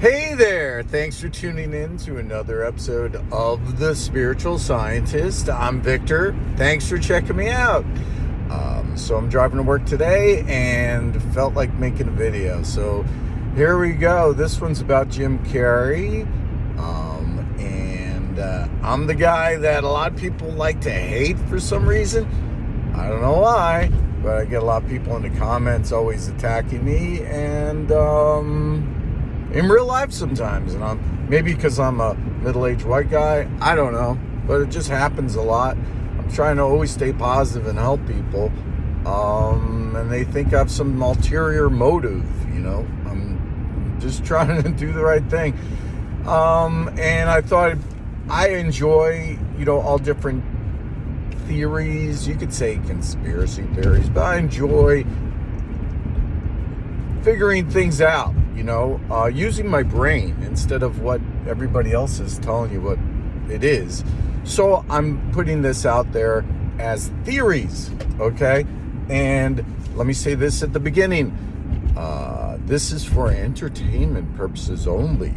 Hey there! Thanks for tuning in to another episode of The Spiritual Scientist. I'm Victor. Thanks for checking me out. So I'm driving to work today and felt like making a video. So here we go. This one's about Jim Carrey. I'm the guy that a lot of people like to hate for some reason. I don't know why, but I get a lot of people in the comments always attacking me and in real life sometimes, and maybe because I'm a middle-aged white guy, I don't know, but it just happens a lot. I'm trying to always stay positive and help people, and they think I have some ulterior motive. I'm just trying to do the right thing, and I thought I enjoy all different theories. You could say conspiracy theories, but I enjoy figuring things out, using my brain instead of what everybody else is telling you what it is. So I'm putting this out there as theories, okay? And let me say this at the beginning. This is for entertainment purposes only.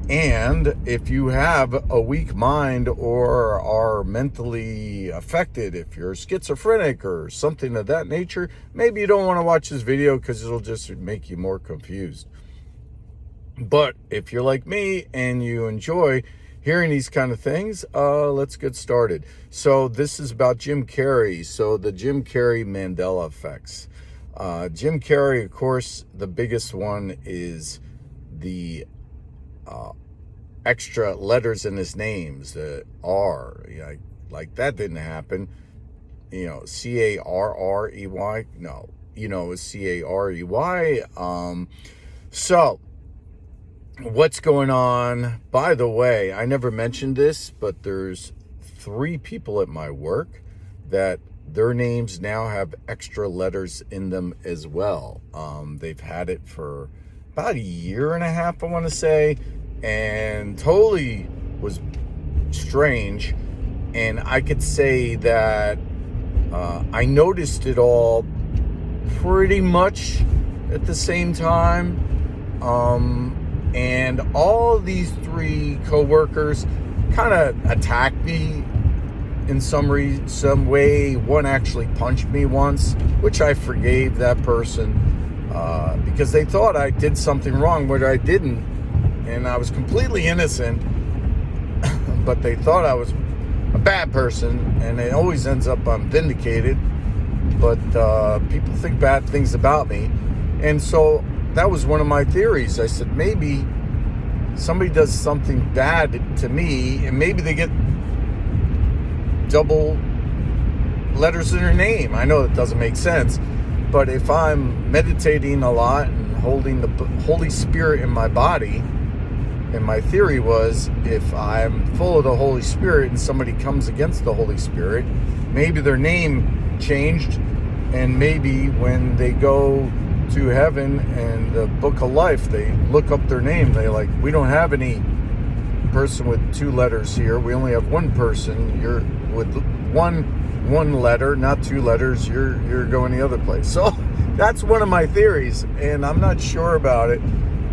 And if you have a weak mind or are mentally affected, if you're schizophrenic or something of that nature, maybe you don't want to watch this video because it'll just make you more confused. But if you're like me and you enjoy hearing these kind of things, let's get started. So this is about Jim Carrey. So the Jim Carrey Mandela effects. Jim Carrey, of course, the biggest one is the extra letters in his names, the R, like that didn't happen. Carrey, no, it's Carey. So what's going on? By the way, I never mentioned this, but there's 3 people at my work that their names now have extra letters in them as well. They've had it for about a year and a half, I want to say, and totally was strange. And I could say that I noticed it all pretty much at the same time. And all these 3 coworkers kind of attacked me in some way. One actually punched me once, which I forgave that person because they thought I did something wrong, but I didn't. And I was completely innocent, but they thought I was a bad person, and it always ends up I'm vindicated. But people think bad things about me, and so that was one of my theories. I said maybe somebody does something bad to me, and maybe they get double letters in their name. I know it doesn't make sense, but if I'm meditating a lot and holding the Holy Spirit in my body, and my theory was, if I'm full of the Holy Spirit and somebody comes against the Holy Spirit, maybe their name changed, and maybe when they go to heaven and the book of life, they look up their name. They we don't have any person with 2 letters here. We only have one person. You're with one letter, not 2 letters. You're going the other place. So that's one of my theories, and I'm not sure about it,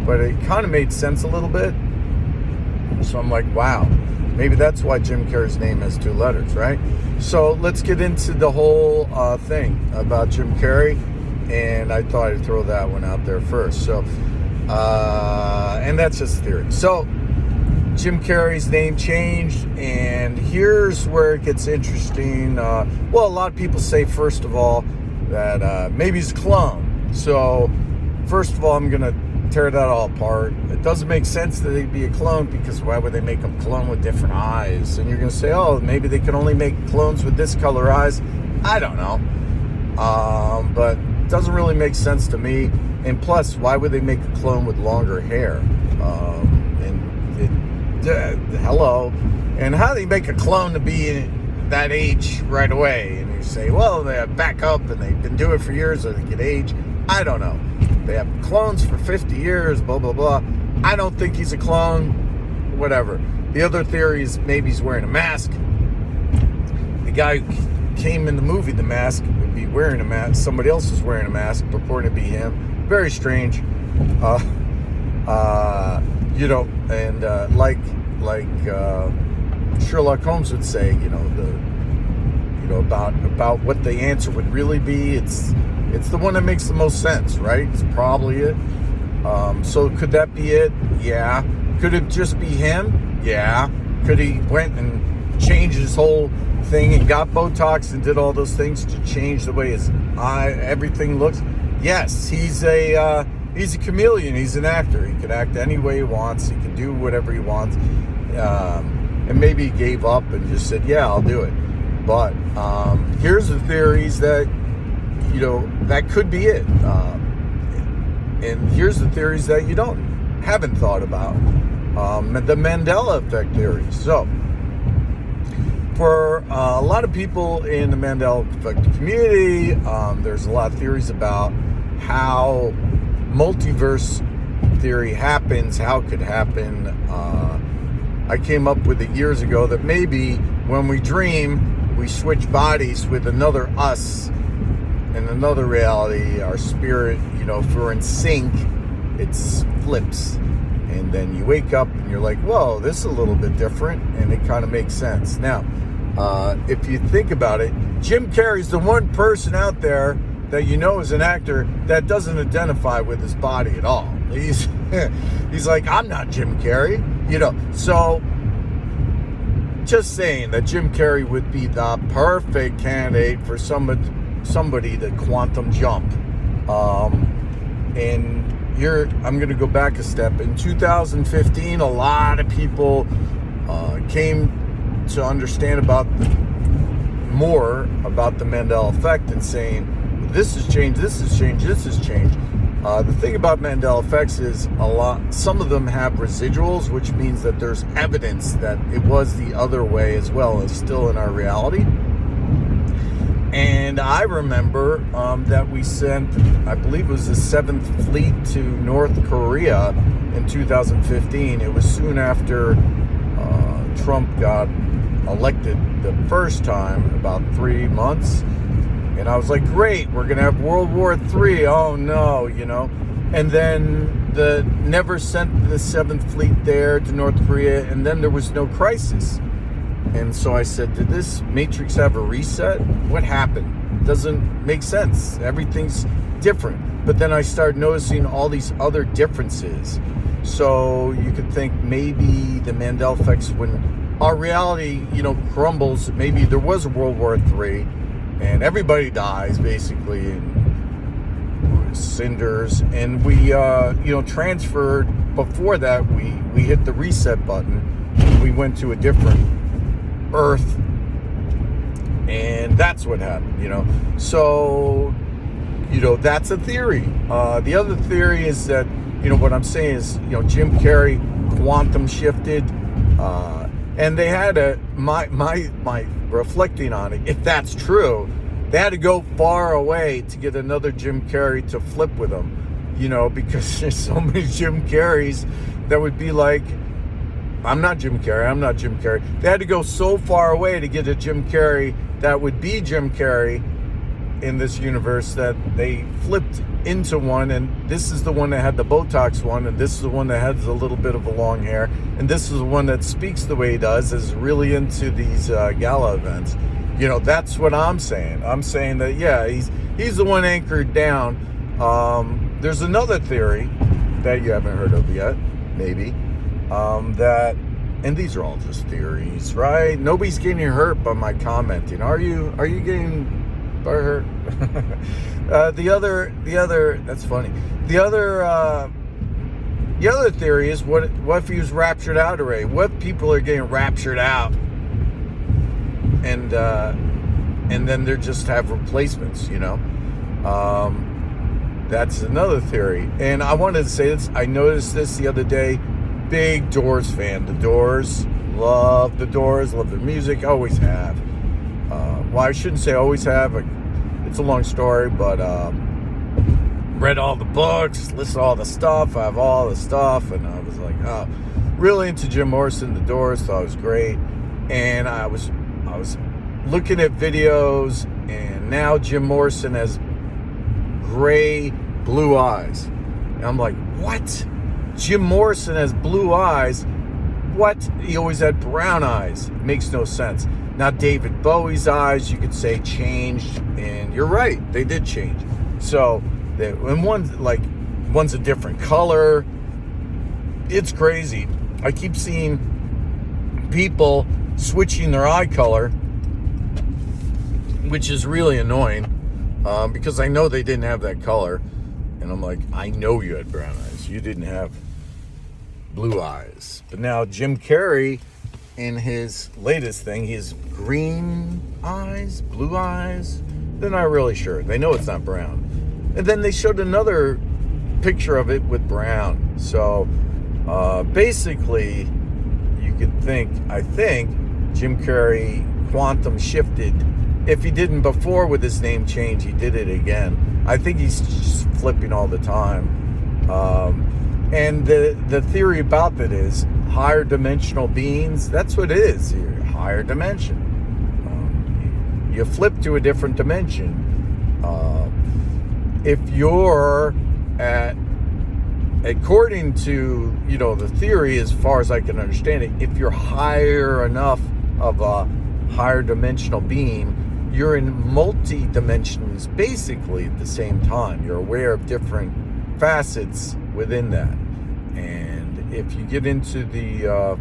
but it kind of made sense a little bit. So I'm like, wow, maybe that's why Jim Carrey's name has 2 letters, right? So let's get into the whole thing about Jim Carrey, and I thought I'd throw that one out there first. So, and that's just theory. So Jim Carrey's name changed, and here's where it gets interesting. A lot of people say, first of all, that maybe he's a clone. So first of all, I'm going to tear that all apart. It doesn't make sense that they'd be a clone, because why would they make a clone with different eyes? And you're going to say, oh, maybe they can only make clones with this color eyes. I don't know. But it doesn't really make sense to me. And plus, why would they make a clone with longer hair? Hello. And how do they make a clone to be that age right away? And you say, well, they have backup and they've been doing it for years, so they can age. I don't know. They have clones for 50 years, blah, blah, blah. I don't think he's a clone. Whatever. The other theory is maybe he's wearing a mask. The guy who came in the movie, The Mask, would be wearing a mask. Somebody else is wearing a mask, purporting to be him. Very strange. And like Sherlock Holmes would say, about what the answer would really be. It's the one that makes the most sense, right? It's probably it. So could that be it? Yeah. Could it just be him? Yeah. Could he went and changed his whole thing and got Botox and did all those things to change the way everything looks? Yes. He's a chameleon. He's an actor. He can act any way he wants. He can do whatever he wants. And maybe he gave up and just said, yeah, I'll do it. But here's the theories that, that could be it. And here's the theories that you haven't thought about. The Mandela effect theory. So, for a lot of people in the Mandela effect community, there's a lot of theories about how multiverse theory happens, how it could happen. I came up with it years ago that maybe when we dream, we switch bodies with another us in another reality. Our spirit, if we're in sync, it flips. And then you wake up and you're like, whoa, this is a little bit different. And it kind of makes sense. Now, if you think about it, Jim Carrey's the one person out there that is an actor that doesn't identify with his body at all. He's like, I'm not Jim Carrey, So, just saying that Jim Carrey would be the perfect candidate for somebody to quantum jump. And here, I'm going to go back a step. In 2015, a lot of people came to understand more about the Mandela effect and saying, this has changed, this has changed, this has changed. The thing about Mandela effects is some of them have residuals, which means that there's evidence that it was the other way as well as still in our reality. And I remember that we sent, I believe it was the 7th Fleet to North Korea in 2015. It was soon after Trump got elected the first time, about 3 months. And I was like, great, we're going to have World War III. Oh, no, And then never sent the 7th Fleet there to North Korea. And then there was no crisis. And so I said, did this Matrix have a reset? What happened? It doesn't make sense. Everything's different. But then I started noticing all these other differences. So you could think maybe the Mandela effects, when our reality, crumbles, maybe there was a World War III and everybody dies basically in cinders. And we, transferred. Before that, we hit the reset button. And we went to a different Earth, and that's what happened. So that's a theory. The other theory is that what I'm saying is Jim Carrey quantum shifted, and they had my reflecting on it, if that's true, they had to go far away to get another Jim Carrey to flip with them, because there's so many Jim Carreys that would be like, I'm not Jim Carrey, I'm not Jim Carrey. They had to go so far away to get a Jim Carrey that would be Jim Carrey in this universe that they flipped into one. And this is the one that had the Botox one, and this is the one that has a little bit of a long hair, and this is the one that speaks the way he does, is really into these gala events. That's what I'm saying. I'm saying that, yeah, he's the one anchored down. There's another theory that you haven't heard of yet, maybe. And these are all just theories, right? Nobody's getting hurt by my commenting. Are you getting hurt? The other that's funny. The other theory is, what if he was raptured out already? What if people are getting raptured out and then they just have replacements, That's another theory. And I wanted to say this, I noticed this the other day. Big Doors fan. The Doors, love the Doors, love their music, always have. Well, I shouldn't say always have. It's a long story, but read all the books, listened to all the stuff. I have all the stuff, and I was like, really into Jim Morrison, the Doors. Thought it was great, and I was looking at videos, and now Jim Morrison has gray blue eyes, and I'm like, what? Jim Morrison has blue eyes. What? He always had brown eyes. Makes no sense. Now, David Bowie's eyes, you could say, changed, and you're right, they did change. So, and one's a different color. It's crazy. I keep seeing people switching their eye color, which is really annoying, because I know they didn't have that color. And I'm like, I know you had brown eyes. You didn't have blue eyes. But now Jim Carrey, in his latest thing, he has green eyes, blue eyes. They're not really sure. They know it's not brown. And then they showed another picture of it with brown. So basically, you could I think Jim Carrey quantum shifted. If he didn't before with his name change, he did it again. I think he's just flipping all the time. And the theory about that is higher dimensional beings. That's what it is here. Higher dimension. You flip to a different dimension. If you're according to, the theory, as far as I can understand it, if you're higher enough of a higher dimensional being, you're in multi-dimensions basically at the same time. You're aware of different facets within that. And if you get into the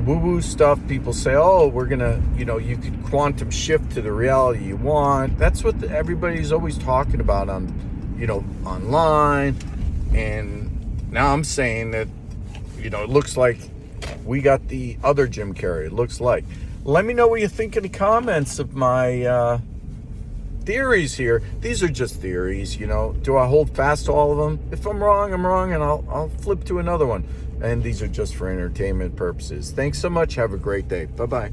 woo-woo stuff, people say, oh, we're gonna, you could quantum shift to the reality you want. That's what everybody's always talking about on, online. And now I'm saying that, it looks like we got the other Jim Carrey. It looks like. Let me know what you think in the comments of my theories here. These are just theories, Do I hold fast to all of them? If I'm wrong, I'm wrong, and I'll flip to another one. And these are just for entertainment purposes. Thanks so much. Have a great day. Bye-bye.